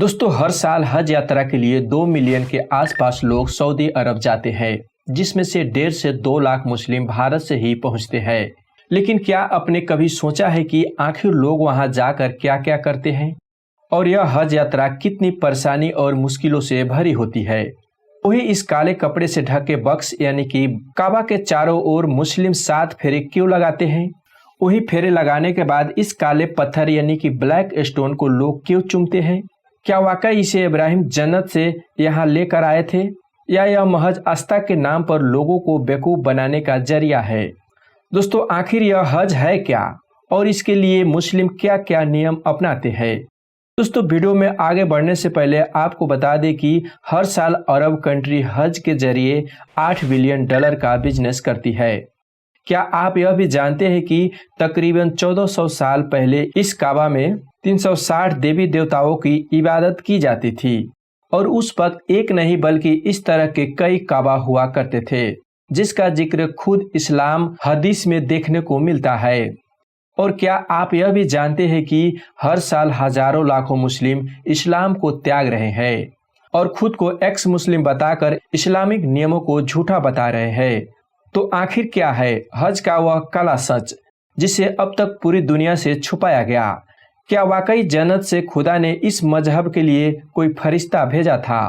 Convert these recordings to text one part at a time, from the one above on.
दोस्तों हर साल हज यात्रा के लिए 2 मिलियन के आसपास लोग सऊदी अरब जाते हैं, जिसमें से 1.5 से 2 लाख मुस्लिम भारत से ही पहुंचते हैं। लेकिन क्या आपने कभी सोचा है कि आखिर लोग वहां जाकर क्या क्या करते हैं और यह हज यात्रा कितनी परेशानी और मुश्किलों से भरी होती है। वही इस काले कपड़े से ढके बक्स यानी कि काबा के चारों ओर मुस्लिम 7 फेरे क्यों लगाते हैं। वही फेरे लगाने के बाद इस काले पत्थर यानी कि ब्लैक स्टोन को लोग क्यों चूमते हैं। क्या वाकई इसे इब्राहिम जन्नत से यहाँ लेकर आए थे या यह महज आस्था के नाम पर लोगों को बेवकूफ़ बनाने का जरिया है। दोस्तों आखिर यह हज है क्या और इसके लिए मुस्लिम क्या क्या नियम अपनाते हैं। दोस्तों वीडियो में आगे बढ़ने से पहले आपको बता दें कि हर साल अरब कंट्री हज के जरिए $8 बिलियन का बिजनेस करती है। क्या आप यह भी जानते हैं कि तकरीबन 1400 साल पहले इस काबा में 360 देवी देवताओं की इबादत की जाती थी और उस वक्त एक नहीं बल्कि इस तरह के कई काबा हुआ करते थे, जिसका जिक्र खुद इस्लाम हदीस में देखने को मिलता है। और क्या आप यह भी जानते हैं कि हर साल हजारों लाखों मुस्लिम इस्लाम को त्याग रहे हैं और खुद को एक्स मुस्लिम बताकर इस्लामिक नियमों को झूठा बता रहे हैं। तो आखिर क्या है हज का वह काला सच जिसे अब तक पूरी दुनिया से छुपाया गया। क्या वाकई जन्नत से खुदा ने इस मजहब के लिए कोई फरिश्ता भेजा था।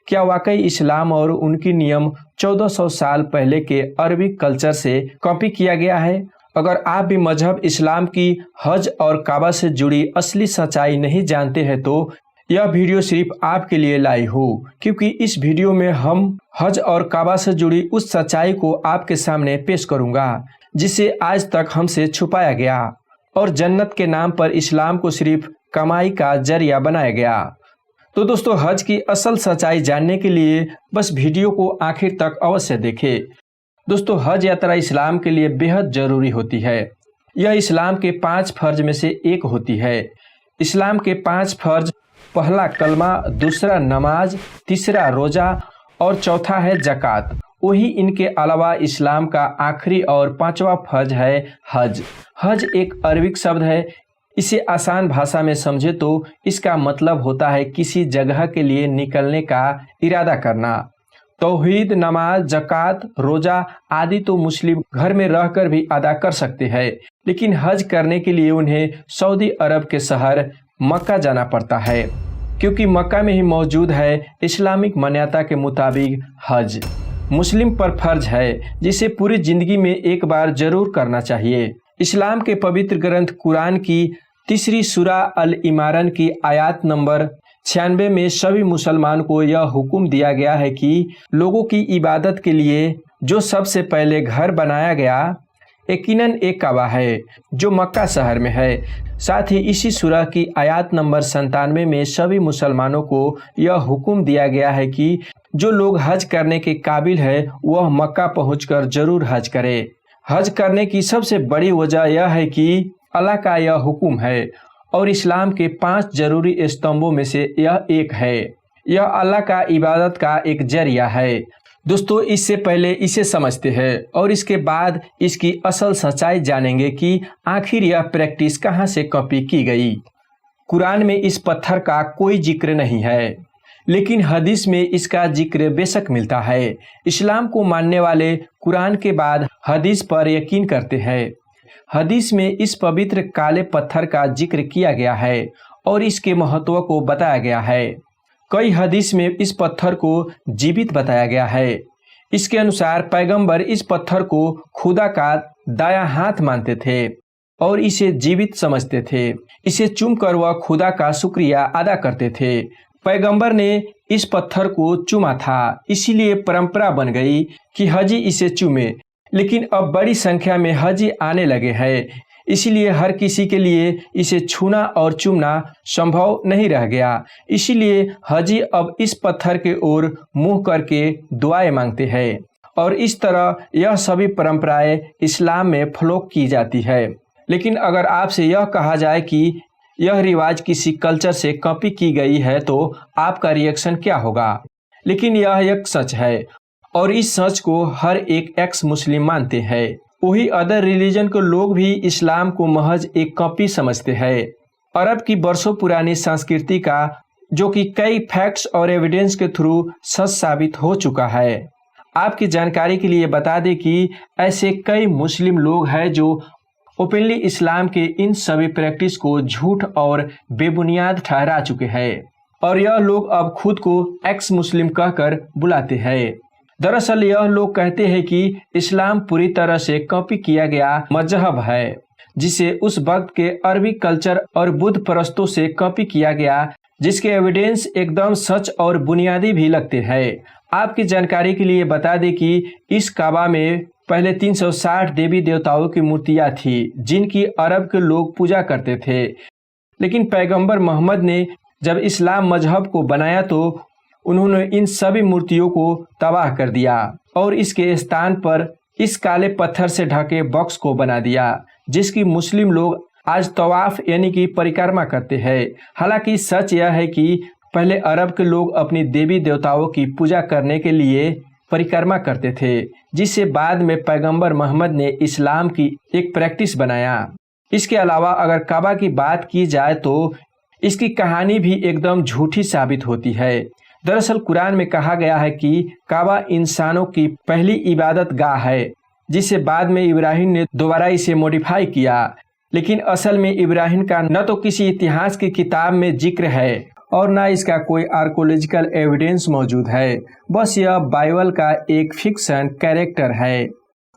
क्या वाकई इस्लाम और उनकी नियम 1400 साल पहले के अरबी कल्चर से कॉपी किया गया है। अगर आप भी मजहब इस्लाम की हज और काबा से जुड़ी असली सच्चाई नहीं जानते हैं तो यह वीडियो सिर्फ आपके लिए लाई हो, क्योंकि इस वीडियो में हम हज और काबा से जुड़ी उस सच्चाई को आपके सामने पेश करूंगा जिसे आज तक हमसे छुपाया गया और जन्नत के नाम पर इस्लाम को सिर्फ कमाई का जरिया बनाया गया। तो दोस्तों हज की असल सच्चाई जानने के लिए बस वीडियो को आखिर तक अवश्य देखें। दोस्तों हज यात्रा इस्लाम के लिए बेहद जरूरी होती है। यह इस्लाम के 5 फर्ज में से एक होती है। इस्लाम के 5 फर्ज, पहला कलमा, दूसरा नमाज, तीसरा रोजा और चौथा है ज़कात। वही इनके अलावा इस्लाम का आखिरी और 5वां फर्ज है हज। हज एक अरबिक शब्द है। इसे आसान भाषा में समझे तो इसका मतलब होता है किसी जगह के लिए निकलने का इरादा करना। तौहीद, नमाज, ज़कात, रोजा आदि तो मुस्लिम घर में रहकर भी अदा कर सकते हैं, लेकिन हज करने के लिए उन्हें सऊदी अरब के शहर मक्का जाना पड़ता है, क्योंकि मक्का में ही मौजूद है इस्लामिक मान्यता के मुताबिक हज मुस्लिम पर फर्ज है, जिसे पूरी जिंदगी में एक बार जरूर करना चाहिए। इस्लाम के पवित्र ग्रंथ कुरान की 3री सूरा अल इमरान की आयत नंबर 96 में सभी मुसलमान को यह हुक्म दिया गया है कि लोगों की इबादत के लिए जो सबसे पहले घर बनाया गया यकीनन एक काबा है जो मक्का शहर में है। साथ ही इसी सूरा की आयत नंबर 97 में सभी मुसलमानों को यह हुक्म दिया गया है कि जो लोग हज करने के काबिल है वह मक्का पहुंचकर जरूर हज करे। हज करने की सबसे बड़ी वजह यह है कि अल्लाह का यह हुक्म है और इस्लाम के 5 जरूरी स्तंभों में से यह एक है। यह अल्लाह का इबादत का एक जरिया है। दोस्तों इससे पहले इसे समझते हैं और इसके बाद इसकी असल सच्चाई जानेंगे कि आखिर यह प्रैक्टिस कहां से कॉपी की गई। कुरान में इस पत्थर का कोई जिक्र नहीं है, लेकिन हदीस में इसका जिक्र बेशक मिलता है। इस्लाम को मानने वाले कुरान के बाद हदीस पर यकीन करते हैं। हदीस में इस पवित्र काले पत्थर का जिक्र किया गया है और इसके महत्व को बताया गया है। कई हदीस में इस पत्थर को जीवित बताया गया है। इसके अनुसार पैगंबर इस पत्थर को खुदा का दायां हाथ मानते थे और इसे जीवित समझते थे। इसे चूमकर वह खुदा का शुक्रिया अदा करते थे। पैगंबर ने इस पत्थर को चूमा था, इसीलिए परंपरा बन गई कि हजी इसे चूमे। लेकिन अब बड़ी संख्या में हजी आने लगे हैं, इसीलिए हर किसी के लिए इसे छूना और चूमना संभव नहीं रह गया। इसीलिए हजी अब इस पत्थर के ओर मुंह करके दुआएं मांगते हैं और इस तरह यह सभी परंपराएं इस्लाम में फॉलो की जाती है। लेकिन अगर आपसे यह कहा जाए कि यह रिवाज किसी कल्चर से कॉपी की गई है तो आपका रिएक्शन क्या होगा। लेकिन यह एक सच है और इस सच को हर एक एक्स मुस्लिम मानते हैं। वही अदर रिलीजन के लोग भी इस्लाम को महज एक कॉपी समझते हैं। अरब की बरसों पुरानी संस्कृति का जो कि कई फैक्ट्स और एविडेंस के थ्रू सच साबित हो चुका है। आपकी जानकारी के लिए बता दें कि ऐसे कई मुस्लिम लोग हैं जो ओपनली इस्लाम के इन सभी प्रैक्टिस को झूठ और बेबुनियाद ठहरा चुके हैं और यह लोग अब खुद को एक्स मुस्लिम कहकर बुलाते हैं। दरअसल यह लोग कहते हैं कि इस्लाम पूरी तरह से कॉपी किया गया मजहब है, जिसे उस वक्त के अरबी कल्चर और बुद्ध परस्तों से कॉपी किया गया, जिसके एविडेंस एकदम सच और बुनियादी भी लगते हैं। आपकी जानकारी के लिए बता दें कि इस काबा में पहले 360 देवी देवताओं की मूर्तियां थी, जिनकी अरब के लोग पूजा करते थे। लेकिन पैगंबर मोहम्मद ने जब इस्लाम मजहब को बनाया तो उन्होंने इन सभी मूर्तियों को तबाह कर दिया और इसके स्थान पर इस काले पत्थर से ढके बॉक्स को बना दिया, जिसकी मुस्लिम लोग आज तवाफ यानी कि परिक्रमा करते हैं। हालांकि सच यह है कि पहले अरब के लोग अपनी देवी देवताओं की पूजा करने के लिए परिक्रमा करते थे, जिसे बाद में पैगंबर मोहम्मद ने इस्लाम की एक प्रैक्टिस बनाया। इसके अलावा अगर काबा की बात की जाए तो इसकी कहानी भी एकदम झूठी साबित होती है। दरअसल कुरान में कहा गया है कि काबा इंसानों की पहली इबादत गाह है, जिसे बाद में इब्राहिम ने दोबारा इसे मॉडिफाई किया। लेकिन असल में इब्राहिम का न तो किसी इतिहास की किताब में जिक्र है और न इसका कोई आर्कोलॉजिकल एविडेंस मौजूद है। बस यह बाइबल का एक फिक्शन कैरेक्टर है।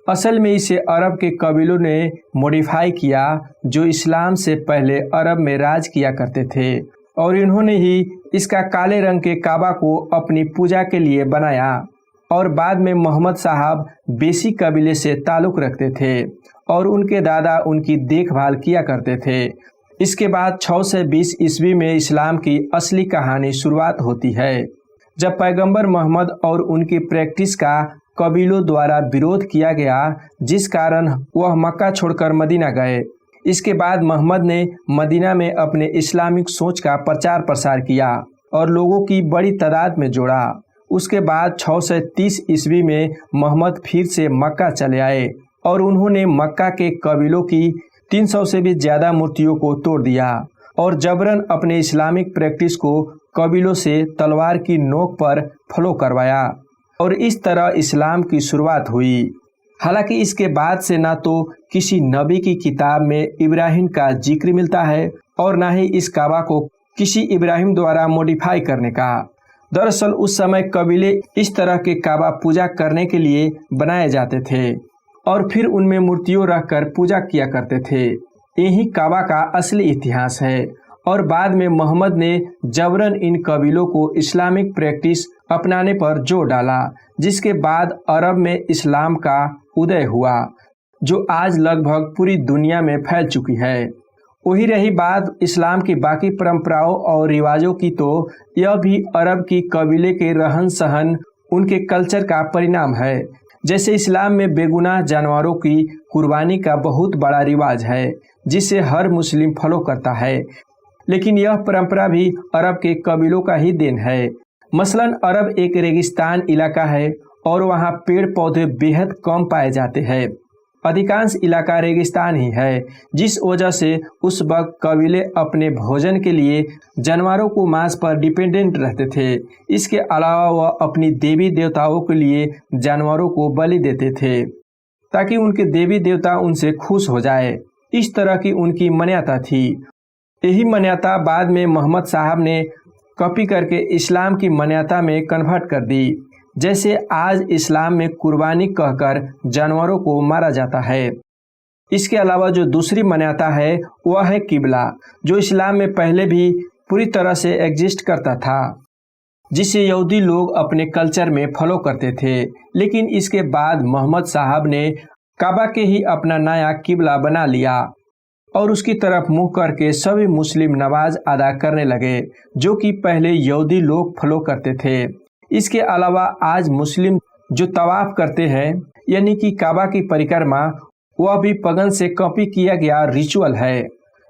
असल में इसे अरब के कबीलों ने मॉडिफाई किया, जो इस्लाम से पहले अरब में राज किया करते थे, और इन्होंने ही इसका काले रंग के काबा को अपनी पूजा के लिए बनाया। और बाद में मोहम्मद साहब बेसी कबीले से ताल्लुक़ रखते थे और उनके दादा उनकी देखभाल किया करते थे। इसके बाद 620 ईस्वी में इस्लाम की असली कहानी शुरुआत होती है, जब पैगंबर मोहम्मद और उनकी प्रैक्टिस का कबीलों द्वारा विरोध किया गया, जिस कारण वह मक्का छोड़कर मदीना गए। इसके बाद मोहम्मद ने मदीना में अपने इस्लामिक सोच का प्रचार प्रसार किया और लोगों की बड़ी तादाद में जोड़ा। उसके बाद 630 ईस्वी में मोहम्मद फिर से मक्का चले आए और उन्होंने मक्का के कबीलों की 300 से भी ज़्यादा मूर्तियों को तोड़ दिया और जबरन अपने इस्लामिक प्रैक्टिस को कबीलों से तलवार की नोक पर फॉलो करवाया और इस तरह इस्लाम की शुरुआत हुई। हालांकि इसके बाद से ना तो किसी नबी की किताब में इब्राहिम का जिक्र मिलता है और ना ही इस काबा को किसी इब्राहिम द्वारा मॉडिफाई करने का। दरअसल उस समय कबीले इस तरह के काबा पूजा करने के लिए बनाए जाते थे और फिर उनमें मूर्तियों रखकर पूजा किया करते थे। यही काबा का असली इतिहास है और बाद में मोहम्मद ने जबरन इन कबीलों को इस्लामिक प्रैक्टिस अपनाने पर जोर डाला, जिसके बाद अरब में इस्लाम का उदय हुआ, जो आज लगभग पूरी दुनिया में फैल चुकी है। वही रही बात इस्लाम की बाकी परंपराओं और रिवाजों की, तो यह भी अरब की कबीले के रहन सहन, उनके कल्चर का परिणाम है। जैसे इस्लाम में बेगुनाह जानवरों की कुर्बानी का बहुत बड़ा रिवाज है, जिसे हर मुस्लिम फॉलो करता है। लेकिन यह परंपरा भी अरब के कबीलों का ही देन है। मसलन अरब एक रेगिस्तान इलाका है और वहाँ पेड़ पौधे बेहद कम पाए जाते हैं। अधिकांश इलाका रेगिस्तान ही है, जिस वजह से उस वक्त कबीले अपने भोजन के लिए जानवरों को मांस पर डिपेंडेंट रहते थे। इसके अलावा वह अपनी देवी देवताओं के लिए जानवरों को बलि देते थे ताकि उनके देवी देवता उनसे खुश हो जाए। इस तरह की उनकी मान्यता थी। यही मान्यता बाद में मोहम्मद साहब ने कॉपी करके इस्लाम की मान्यता में कन्वर्ट कर दी। जैसे आज इस्लाम में कुर्बानी कहकर जानवरों को मारा जाता है। इसके अलावा जो दूसरी मान्यता है वह है किबला, जो इस्लाम में पहले भी पूरी तरह से एग्जिस्ट करता था, जिसे यहूदी लोग अपने कल्चर में फॉलो करते थे। लेकिन इसके बाद मोहम्मद साहब ने काबा के ही अपना नया किबला बना लिया और उसकी तरफ मुँह करके सभी मुस्लिम नमाज अदा करने लगे, जो कि पहले यहूदी लोग फॉलो करते थे। इसके अलावा आज मुस्लिम जो तवाफ करते हैं यानी कि काबा की परिक्रमा, वह भी पगन से कॉपी किया गया रिचुअल है।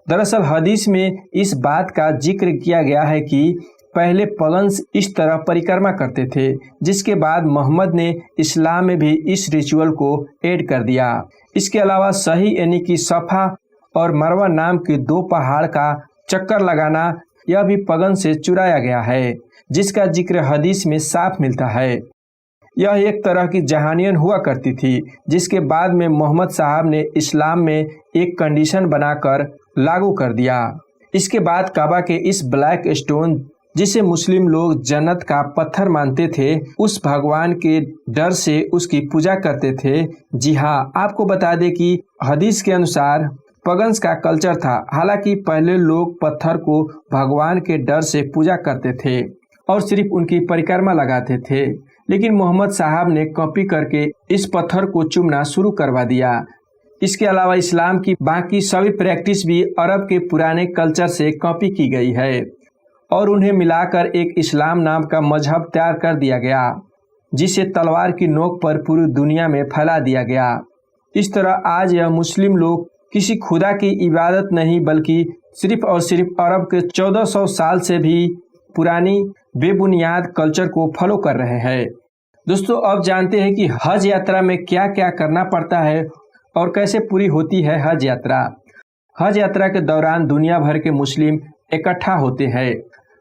दरअसल हदीस में इस बात का जिक्र किया गया है कि पहले पगन्स इस तरह परिक्रमा करते थे, जिसके बाद मोहम्मद ने इस्लाम में भी इस रिचुअल को ऐड कर दिया। इसके अलावा सही यानी कि सफ़ा और मरवा नाम के दो पहाड़ का चक्कर लगाना यह भी पगन से चुराया गया है, जिसका जिक्र हदीस में साफ मिलता है। यह एक तरह की जहानियन हुआ करती थी, जिसके बाद में मोहम्मद साहब ने इस्लाम में एक कंडीशन बनाकर लागू कर दिया। इसके बाद काबा के इस ब्लैक स्टोन, जिसे मुस्लिम लोग जन्नत का पत्थर मानते थे, उस भगवान के डर से उसकी पूजा करते थे। जी हाँ, आपको बता दें कि हदीस के अनुसार पगन्स का कल्चर था। हालांकि पहले लोग पत्थर को भगवान के डर से पूजा करते थे और सिर्फ उनकी परिक्रमा लगाते थे, लेकिन मोहम्मद साहब ने कॉपी करके इस पत्थर को चूमना शुरू करवा दिया। इसके अलावा इस्लाम की बाकी सभी प्रैक्टिस भी अरब के पुराने कल्चर से कॉपी की गई है और उन्हें मिलाकर एक इस्लाम नाम का मजहब तैयार कर दिया गया, जिसे तलवार की नोक पर पूरी दुनिया में फैला दिया गया। इस तरह आज यह मुस्लिम लोग किसी खुदा की इबादत नहीं, बल्कि सिर्फ और सिर्फ अरब के 1400 साल से भी पुरानी बेबुनियाद कल्चर को फॉलो कर रहे हैं। दोस्तों, अब जानते हैं कि हज यात्रा में क्या क्या करना पड़ता है और कैसे पूरी होती है हज यात्रा। हज यात्रा के दौरान दुनिया भर के मुस्लिम इकट्ठा होते हैं।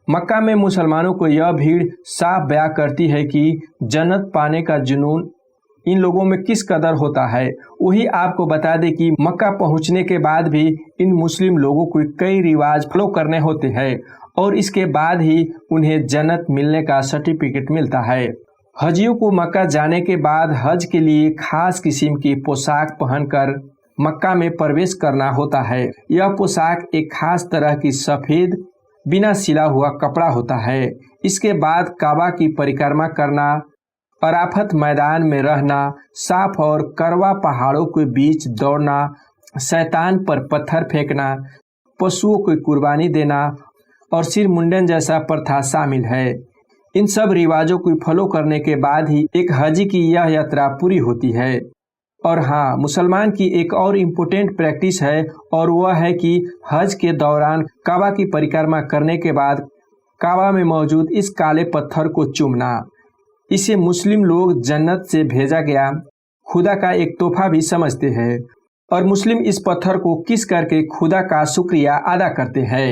मक्का में मुसलमानों को यह भीड़ साफ बयां करती है कि जन्नत पाने का जुनून इन लोगों में किस कदर होता है। वही आपको बता दें कि मक्का पहुंचने के बाद भी इन मुस्लिम लोगों को कई रिवाज फॉलो करने होते हैं और इसके बाद ही उन्हें जन्नत मिलने का सर्टिफिकेट मिलता है। हजियों को मक्का जाने के बाद हज के लिए खास किस्म की पोशाक पहनकर मक्का में प्रवेश करना होता है। यह पोशाक एक खास तरह की सफ़ेद बिना सिला हुआ कपड़ा होता है। इसके बाद काबा की परिक्रमा करना, अराफत मैदान में रहना, साफ और करवा पहाड़ों के बीच दौड़ना, शैतान पर पत्थर फेंकना, पशुओं को कुर्बानी देना और सिर मुंडन जैसा प्रथा शामिल है। इन सब रिवाजों को फॉलो करने के बाद ही एक हजी की यह यात्रा पूरी होती है। और हाँ, मुसलमान की एक और इम्पोर्टेंट प्रैक्टिस है और वह है कि हज के दौरान काबा की परिक्रमा करने के बाद काबा में मौजूद इस काले पत्थर को चूमना। इसे मुस्लिम लोग जन्नत से भेजा गया खुदा का एक तोहफा भी समझते हैं और मुस्लिम इस पत्थर को किस करके खुदा का शुक्रिया अदा करते हैं।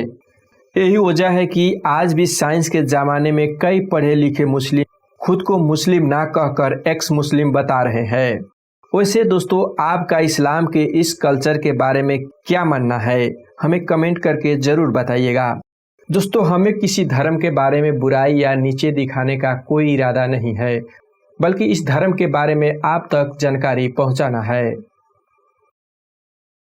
यही वजह है कि आज भी साइंस के ज़माने में कई पढ़े लिखे मुस्लिम खुद को मुस्लिम ना कहकर एक्स मुस्लिम बता रहे हैं। वैसे दोस्तों, आपका इस्लाम के इस कल्चर के बारे में क्या मानना है, हमें कमेंट करके ज़रूर बताइएगा। दोस्तों, हमें किसी धर्म के बारे में बुराई या नीचे दिखाने का कोई इरादा नहीं है, बल्कि इस धर्म के बारे में आप तक जानकारी पहुंचाना है।